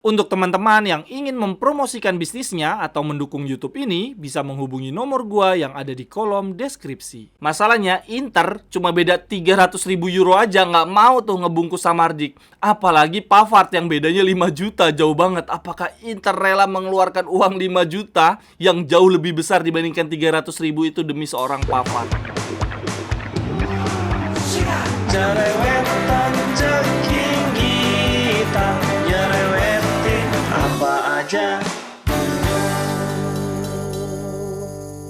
Untuk teman-teman yang ingin mempromosikan bisnisnya atau mendukung YouTube ini, bisa menghubungi nomor gua yang ada di kolom deskripsi. Masalahnya, Inter cuma beda 300.000 euro aja, nggak mau tuh ngebungkus Samardzic. Apalagi Pavard yang bedanya 5 juta, jauh banget. Apakah Inter rela mengeluarkan uang 5 juta yang jauh lebih besar dibandingkan 300.000 itu demi seorang Pavard? Jerewetan ceking kita, nyerewetin apa aja.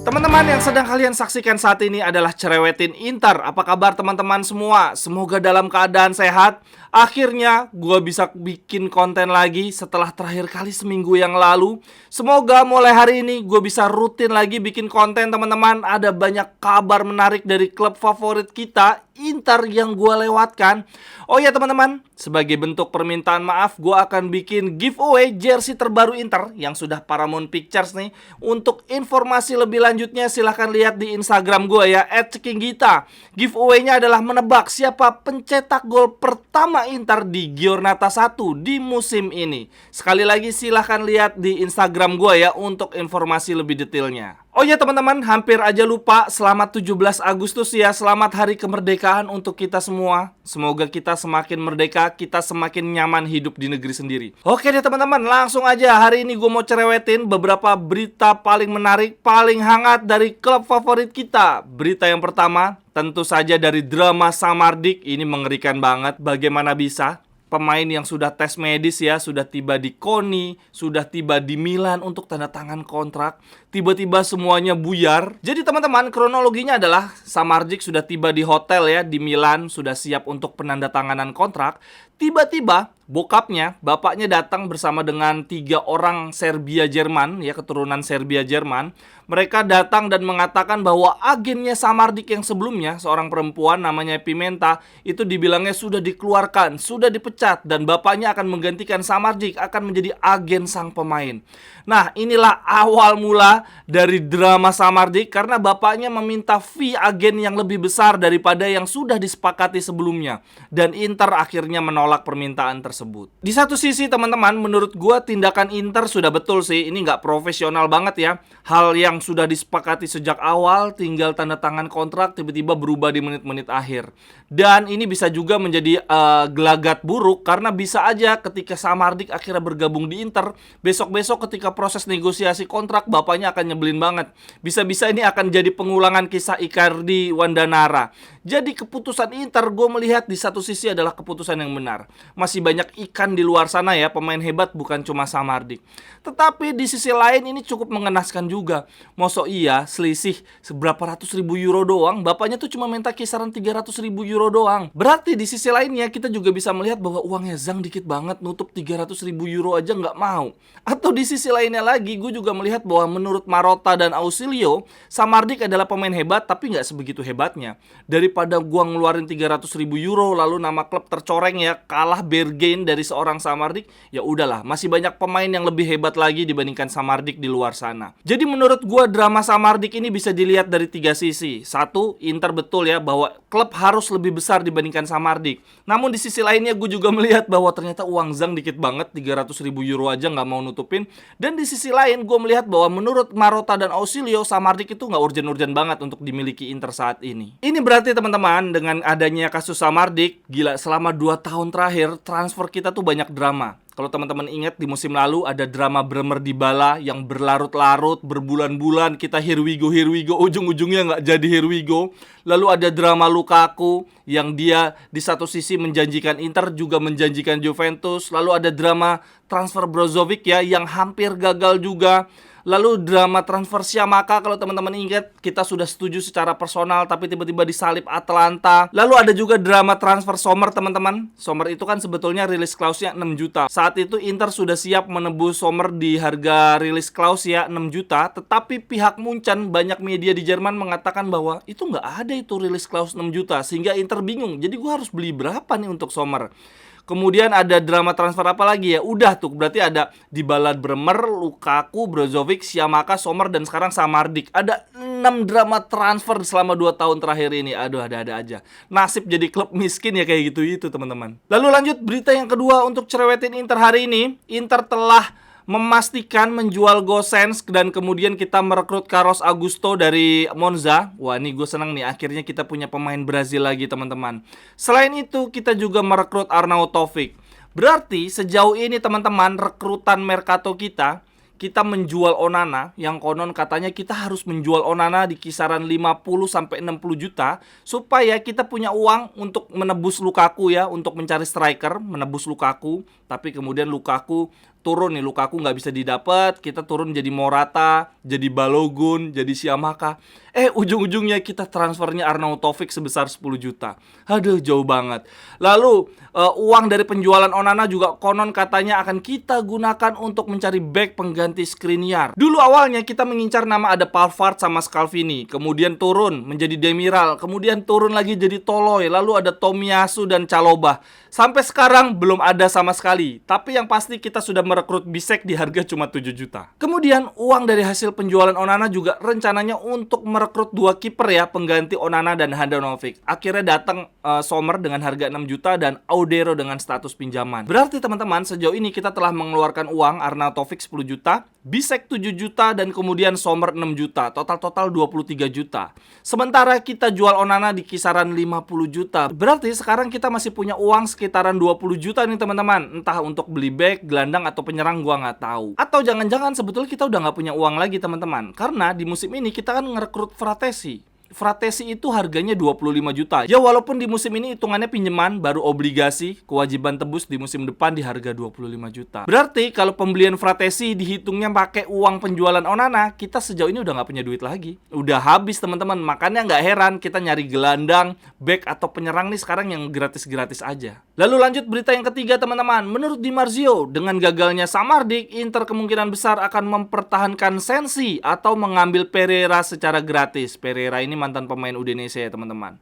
Teman-teman, yang sedang kalian saksikan saat ini adalah Cerewetin Inter. Apa kabar teman-teman semua? Semoga dalam keadaan sehat. Akhirnya gue bisa bikin konten lagi setelah terakhir kali seminggu yang lalu. Semoga mulai hari ini gue bisa rutin lagi bikin konten, teman-teman. Ada banyak kabar menarik dari klub favorit kita, Inter, yang gue lewatkan. Oh ya teman-teman, sebagai bentuk permintaan maaf, gue akan bikin giveaway jersey terbaru Inter yang sudah Paramount Pictures nih. Untuk informasi lebih lanjutnya silahkan lihat di Instagram gue ya, @cekinggita. Giveaway-nya adalah menebak siapa pencetak gol pertama Inter di Giornata 1 di musim ini. Sekali lagi silahkan lihat di Instagram gue ya untuk informasi lebih detailnya. Oh ya teman-teman, hampir aja lupa, selamat 17 Agustus ya. Selamat hari kemerdekaan untuk kita semua. Semoga kita semakin merdeka, kita semakin nyaman hidup di negeri sendiri. Oke deh teman-teman, langsung aja. Hari ini gue mau cerewetin beberapa berita paling menarik, paling hangat dari klub favorit kita. Berita yang pertama, tentu saja dari drama Samardzic. Ini mengerikan banget, bagaimana bisa pemain yang sudah tes medis ya, sudah tiba di KONI, sudah tiba di Milan untuk tanda tangan kontrak, tiba-tiba semuanya buyar. Jadi teman-teman, kronologinya adalah Samardzic sudah tiba di hotel ya, di Milan, sudah siap untuk penandatanganan kontrak. Tiba-tiba bokapnya, bapaknya datang bersama dengan 3 orang Serbia Jerman ya, keturunan Serbia Jerman. Mereka datang dan mengatakan bahwa agennya Samardzic yang sebelumnya, seorang perempuan namanya Pimenta, itu dibilangnya sudah dikeluarkan, sudah dipecat, dan bapaknya akan menggantikan Samardzic, akan menjadi agen sang pemain. Nah, inilah awal mula dari drama Samardzic karena bapaknya meminta fee agen yang lebih besar daripada yang sudah disepakati sebelumnya, dan Inter akhirnya menolak permintaan tersebut. Di satu sisi teman-teman, menurut gua tindakan Inter sudah betul sih, ini nggak profesional banget ya. Hal yang sudah disepakati sejak awal, tinggal tanda tangan kontrak, tiba-tiba berubah di menit-menit akhir. Dan ini bisa juga menjadi gelagat buruk karena bisa aja ketika Samardzic akhirnya bergabung di Inter, besok-besok ketika proses negosiasi kontrak, bapaknya akan nyebelin banget. Bisa-bisa ini akan jadi pengulangan kisah Icardi Wandanara. Jadi keputusan Inter gue melihat di satu sisi adalah keputusan yang benar. Masih banyak ikan di luar sana ya, pemain hebat bukan cuma Samardzic. Tetapi di sisi lain ini cukup mengenaskan juga. Mosok iya selisih seberapa ratus ribu euro doang, bapaknya tuh cuma minta kisaran 300.000 euro doang. Berarti di sisi lainnya kita juga bisa melihat bahwa uangnya Zhang dikit banget, nutup 300.000 euro aja nggak mau. Atau di sisi lainnya lagi, gue juga melihat bahwa menurut Marotta dan Ausilio, Samardzic adalah pemain hebat tapi nggak sebegitu hebatnya. Daripada gua ngeluarin 300.000 euro lalu nama klub tercoreng ya, kalah bargain dari seorang Samardzic, ya udahlah, masih banyak pemain yang lebih hebat lagi dibandingkan Samardzic di luar sana. Jadi menurut gua drama Samardzic ini bisa dilihat dari 3 sisi. Satu, Inter betul ya bahwa klub harus lebih besar dibandingkan Samardzic. Namun di sisi lainnya gue juga melihat bahwa ternyata uang Zhang dikit banget, 300.000 euro aja nggak mau nutupin. Dan di sisi lain gue melihat bahwa menurut Marotta dan Ausilio, Samardzic itu nggak urgent-urgent banget untuk dimiliki Inter saat ini. Ini berarti teman-teman, dengan adanya kasus Samardzic, gila, selama 2 tahun terakhir transfer kita tuh banyak drama. Kalau teman-teman ingat di musim lalu ada drama Bremer Dybala yang berlarut-larut, berbulan-bulan kita here we go, ujung-ujungnya nggak jadi here we go. Lalu ada drama Lukaku yang dia di satu sisi menjanjikan Inter, juga menjanjikan Juventus. Lalu ada drama transfer Brozovic ya yang hampir gagal juga. Lalu drama transfer Scamacca, kalau teman-teman ingat, kita sudah setuju secara personal tapi tiba-tiba disalip Atalanta. Lalu ada juga drama transfer Sommer teman-teman. Sommer itu kan sebetulnya rilis clause-nya 6 juta. Saat itu Inter sudah siap menebus Sommer di harga rilis clause ya 6 juta. Tetapi pihak Munchen, banyak media di Jerman mengatakan bahwa itu nggak ada itu rilis clause 6 juta. Sehingga Inter bingung, jadi gue harus beli berapa nih untuk Sommer? Kemudian ada drama transfer apa lagi ya? Udah tuh, berarti ada Dybala, Bremer, Lukaku, Brozovic, Scamacca, Sommer, dan sekarang Samardzic. Ada 6 drama transfer selama 2 tahun terakhir ini. Aduh, ada-ada aja. Nasib jadi klub miskin ya kayak gitu itu teman-teman. Lalu lanjut berita yang kedua untuk cerewetin Inter hari ini. Inter telah memastikan menjual Gosens dan kemudian kita merekrut Carlos Augusto dari Monza. Wah, ini gue senang nih, akhirnya kita punya pemain Brazil lagi teman-teman. Selain itu kita juga merekrut Arnautovic. Berarti sejauh ini teman-teman rekrutan Mercato kita menjual Onana, yang konon katanya kita harus menjual Onana di kisaran 50-60 juta supaya kita punya uang untuk menebus Lukaku ya, untuk mencari striker, menebus Lukaku. Tapi kemudian Lukaku turun nih, Lukaku nggak bisa didapat, kita turun jadi Morata, jadi Balogun, jadi Siamaka. Ujung-ujungnya kita transfernya Arnautovic sebesar 10 juta. Aduh, jauh banget. Lalu uang dari penjualan Onana juga konon katanya akan kita gunakan untuk mencari bek pengganti Skriniar. Dulu awalnya kita mengincar nama ada Pavard sama Scalvini, kemudian turun menjadi Demiral, kemudian turun lagi jadi Toloi, lalu ada Tomiyasu dan Chalobah. Sampai sekarang belum ada sama sekali. Tapi yang pasti kita sudah merekrut Bisek di harga cuma 7 juta. Kemudian uang dari hasil penjualan Onana juga rencananya untuk merekrut 2 kiper ya, pengganti Onana dan Handanovic. Akhirnya datang Sommer dengan harga 6 juta dan Audero dengan status pinjaman. Berarti teman-teman, sejauh ini kita telah mengeluarkan uang Arnautovic 10 juta, Bisek 7 juta, dan kemudian Sommer 6 juta. Total 23 juta. Sementara kita jual Onana di kisaran 50 juta. Berarti sekarang kita masih punya uang sekitaran 20 juta nih teman-teman. Entah untuk beli bek, gelandang, atau penyerang, gua nggak tahu. Atau jangan-jangan sebetulnya kita udah nggak punya uang lagi teman-teman. Karena di musim ini kita kan ngerekrut Fratesi. Fratesi itu harganya 25 juta. Ya walaupun di musim ini hitungannya pinjaman, baru obligasi, kewajiban tebus di musim depan di harga 25 juta. Berarti kalau pembelian Fratesi dihitungnya pakai uang penjualan Onana, kita sejauh ini udah nggak punya duit lagi. Udah habis teman-teman. Makanya nggak heran kita nyari gelandang, back, atau penyerang nih sekarang yang gratis-gratis aja. Lalu lanjut berita yang ketiga teman-teman. Menurut Di Marzio, dengan gagalnya Samardzic, Inter kemungkinan besar akan mempertahankan Sensi atau mengambil Pereira secara gratis. Pereira ini mantan pemain Udinese ya teman-teman.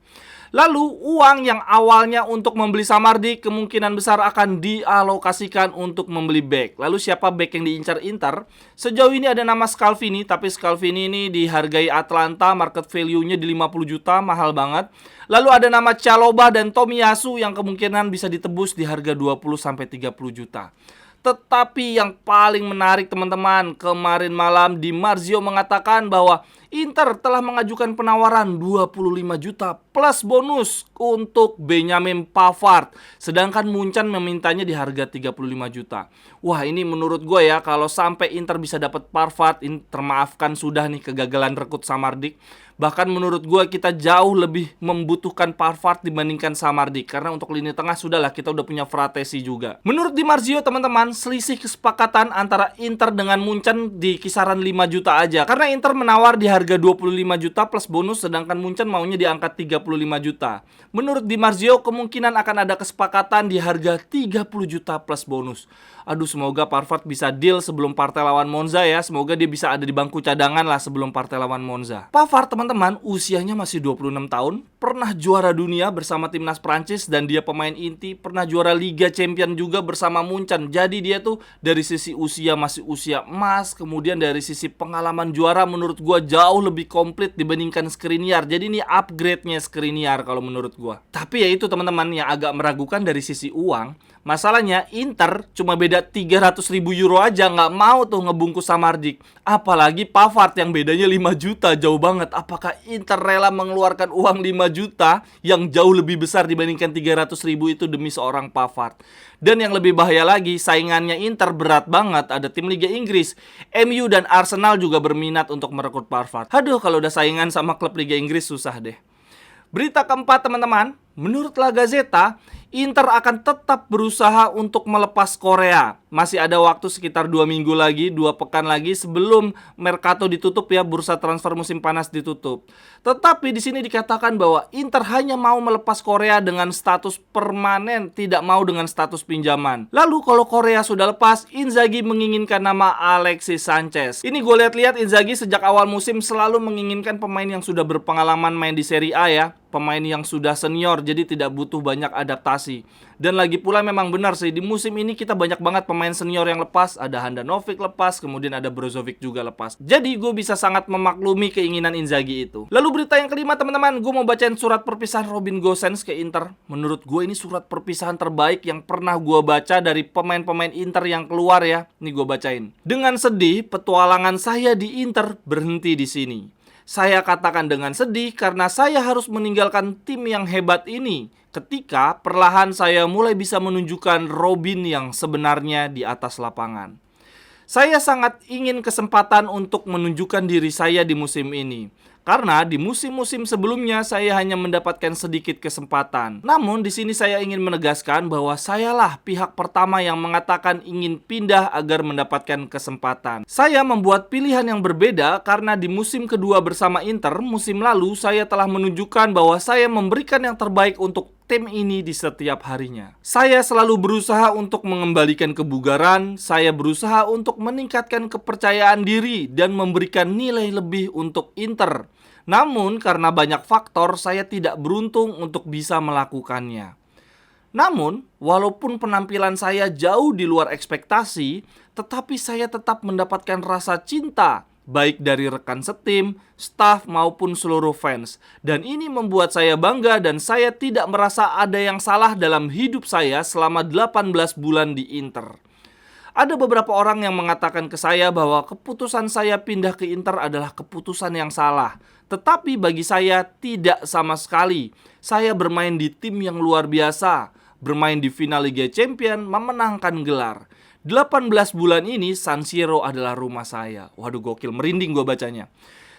Lalu uang yang awalnya untuk membeli Samardzic kemungkinan besar akan dialokasikan untuk membeli bek. Lalu siapa bek yang diincar Inter? Sejauh ini ada nama Scalvini, tapi Scalvini ini dihargai Atlanta, market value-nya di 50 juta, mahal banget. Lalu ada nama Chalobah dan Tomiyasu yang kemungkinan bisa ditebus di harga 20-30 juta. Tetapi yang paling menarik teman-teman, kemarin malam Di Marzio mengatakan bahwa Inter telah mengajukan penawaran 25 juta plus bonus untuk Benjamin Pavard. Sedangkan Munchen memintanya di harga 35 juta. Wah, ini menurut gue ya, kalau sampai Inter bisa dapat Pavard, Inter maafkan sudah nih kegagalan rekrut Samardzic. Bahkan menurut gue kita jauh lebih membutuhkan Pavard dibandingkan Samardzic. Karena untuk lini tengah sudahlah, kita udah punya Fratesi juga. Menurut Di Marzio teman-teman, selisih kesepakatan antara Inter dengan Munchen di kisaran 5 juta aja. Karena Inter menawar di harga 25 juta plus bonus, sedangkan Munchen maunya diangkat 35 juta. Menurut Di Marzio kemungkinan akan ada kesepakatan di harga 30 juta plus bonus. Aduh, semoga Pavard bisa deal sebelum partai lawan Monza ya. Semoga dia bisa ada di bangku cadangan lah sebelum partai lawan Monza. Pavard teman-teman usianya masih 26 tahun, pernah juara dunia bersama timnas Prancis dan dia pemain inti, pernah juara Liga Champion juga bersama Munchen. Jadi dia tuh dari sisi usia masih usia emas, kemudian dari sisi pengalaman juara menurut gua jauh lebih komplit dibandingkan Skriniar. Jadi ini upgrade-nya Skriniar kalau menurut gua. Tapi ya itu teman-teman yang agak meragukan dari sisi uang. Masalahnya Inter cuma beda 300.000 euro aja, nggak mau tuh ngebungkus Samardzic. Apalagi Pavard yang bedanya 5 juta, jauh banget. Apakah Inter rela mengeluarkan uang 5 juta yang jauh lebih besar dibandingkan 300.000 itu demi seorang Pavard? Dan yang lebih bahaya lagi, saingannya Inter berat banget. Ada tim Liga Inggris, MU dan Arsenal juga berminat untuk merekrut Pavard. Aduh, kalau udah saingan sama klub Liga Inggris susah deh. Berita keempat teman-teman, menurut La Gazzetta, Inter akan tetap berusaha untuk melepas Korea. Masih ada waktu sekitar 2 minggu lagi, 2 pekan lagi sebelum Mercato ditutup ya, bursa transfer musim panas ditutup. Tetapi di sini dikatakan bahwa Inter hanya mau melepas Korea dengan status permanen, tidak mau dengan status pinjaman. Lalu kalau Korea sudah lepas, Inzaghi menginginkan nama Alexis Sanchez. Ini gue lihat-lihat Inzaghi sejak awal musim selalu menginginkan pemain yang sudah berpengalaman main di Serie A ya, pemain yang sudah senior, jadi tidak butuh banyak adaptasi rotasi. Dan lagi pula memang benar sih, di musim ini kita banyak banget pemain senior yang lepas. Ada Handanovic lepas, kemudian ada Brozovic juga lepas. Jadi gue bisa sangat memaklumi keinginan Inzaghi itu. Lalu berita yang kelima teman-teman, gue mau bacain surat perpisahan Robin Gosens ke Inter. Menurut gue ini surat perpisahan terbaik yang pernah gue baca dari pemain-pemain Inter yang keluar ya. Nih gue bacain. Dengan sedih, petualangan saya di Inter berhenti di sini. Saya katakan dengan sedih karena saya harus meninggalkan tim yang hebat ini ketika perlahan saya mulai bisa menunjukkan Robin yang sebenarnya di atas lapangan. Saya sangat ingin kesempatan untuk menunjukkan diri saya di musim ini. Karena di musim-musim sebelumnya saya hanya mendapatkan sedikit kesempatan. Namun di sini saya ingin menegaskan bahwa sayalah pihak pertama yang mengatakan ingin pindah agar mendapatkan kesempatan. Saya membuat pilihan yang berbeda karena di musim kedua bersama Inter musim lalu saya telah menunjukkan bahwa saya memberikan yang terbaik untuk tim ini di setiap harinya. Saya selalu berusaha untuk mengembalikan kebugaran, saya berusaha untuk meningkatkan kepercayaan diri dan memberikan nilai lebih untuk Inter. Namun karena banyak faktor saya tidak beruntung untuk bisa melakukannya. Namun, walaupun penampilan saya jauh di luar ekspektasi, tetapi saya tetap mendapatkan rasa cinta baik dari rekan setim, staf maupun seluruh fans. Dan ini membuat saya bangga dan saya tidak merasa ada yang salah dalam hidup saya selama 18 bulan di Inter. Ada beberapa orang yang mengatakan ke saya bahwa keputusan saya pindah ke Inter adalah keputusan yang salah. Tetapi bagi saya tidak sama sekali. Saya bermain di tim yang luar biasa, bermain di final Liga Champions, memenangkan gelar. 18 bulan ini San Siro adalah rumah saya. Waduh gokil, merinding gue bacanya.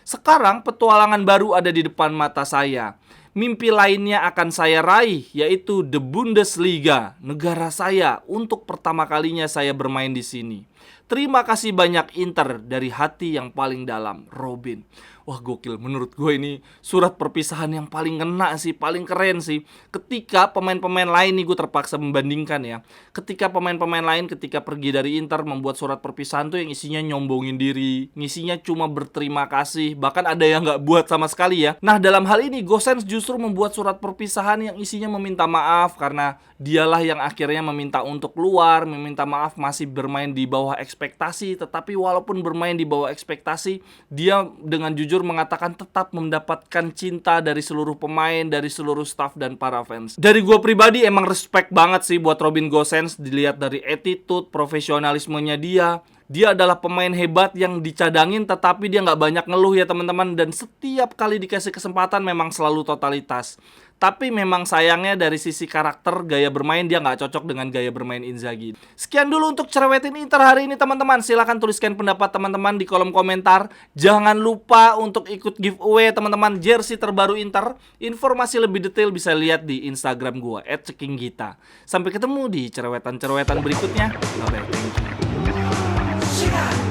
Sekarang petualangan baru ada di depan mata saya. Mimpi lainnya akan saya raih, yaitu The Bundesliga, negara saya. Untuk pertama kalinya saya bermain di sini. Terima kasih banyak Inter, dari hati yang paling dalam, Robin. Wah gokil, menurut gue ini surat perpisahan yang paling kena sih, paling keren sih. Ketika pemain-pemain lain nih, gue terpaksa membandingkan ya. Ketika pemain-pemain lain ketika pergi dari Inter membuat surat perpisahan tuh yang isinya nyombongin diri, ngisinya cuma berterima kasih, bahkan ada yang gak buat sama sekali ya. Nah dalam hal ini Gosens justru membuat surat perpisahan yang isinya meminta maaf karena dialah yang akhirnya meminta untuk keluar, meminta maaf masih bermain di bawah ekspektasi. Tetapi walaupun bermain di bawah ekspektasi, dia dengan jujur mengatakan tetap mendapatkan cinta dari seluruh pemain, dari seluruh staff dan para fans. Dari gue pribadi emang respect banget sih buat Robin Gosens. Dilihat dari attitude, profesionalismenya dia. Dia adalah pemain hebat yang dicadangin tetapi dia nggak banyak ngeluh ya teman-teman. Dan setiap kali dikasih kesempatan memang selalu totalitas. Tapi memang sayangnya dari sisi karakter, gaya bermain dia nggak cocok dengan gaya bermain Inzaghi. Sekian dulu untuk cerewetin Inter hari ini teman-teman. Silahkan tuliskan pendapat teman-teman di kolom komentar. Jangan lupa untuk ikut giveaway teman-teman jersey terbaru Inter. Informasi lebih detail bisa lihat di Instagram gua @cekinggita. Sampai ketemu di cerewetan-cerewetan berikutnya. Bye-bye, thank you.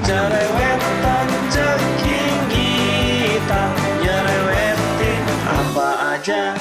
Cerewetan ceking kita, nyerewetin apa aja.